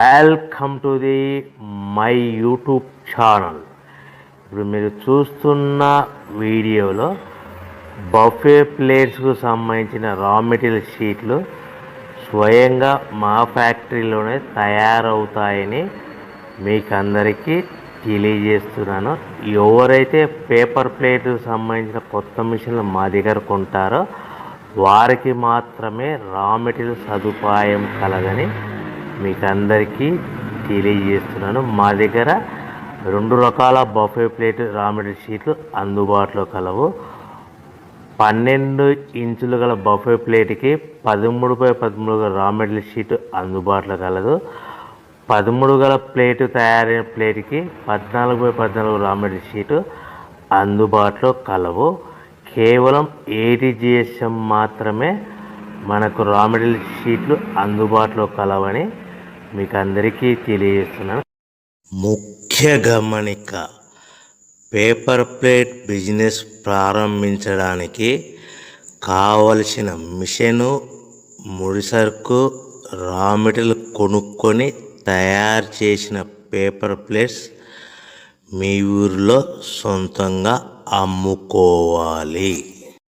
Welcome to the my YouTube channel. ఇప్పుడు మీరు చూస్తున్న వీడియోలో బఫే ప్లేట్స్కు సంబంధించిన రా మెటీరియల్ షీట్లు స్వయంగా మా ఫ్యాక్టరీలోనే తయారవుతాయని మీకు అందరికీ తెలియజేస్తున్నాను. ఎవరైతే పేపర్ ప్లేట్కు సంబంధించిన కొత్త మిషన్లు మా దగ్గర కొంటారో వారికి మాత్రమే రా మెటీరియల్ సదుపాయం కలదని మీకు అందరికీ తెలియజేస్తున్నాను. మా దగ్గర 2 రకాల బఫే ప్లేట్ రా మెటీరియల్ షీట్లు అందుబాటులో కలవు. 12 ఇంచులు గల బఫే ప్లేట్కి 13x13 గల రా మెటీరియల్ షీట్ అందుబాటులో కలదు. 13 గల ప్లేటు తయారైన ప్లేట్కి 14x14 రా మెటీరియల్ షీటు అందుబాటులో కలవు. కేవలం 80 GSM మాత్రమే మనకు రా మెటీరియల్ షీట్లు అందుబాటులో కలవని మీకు అందరికీ తెలియజేస్తున్నాను. ముఖ్య గమనిక: పేపర్ ప్లేట్ బిజినెస్ ప్రారంభించడానికి కావలసిన మిషను, ముడిసరుకు, రా మెటీరియల్ కొనుక్కొని తయారు చేసిన పేపర్ ప్లేట్స్ మీ ఊరిలో సొంతంగా అమ్ముకోవాలి.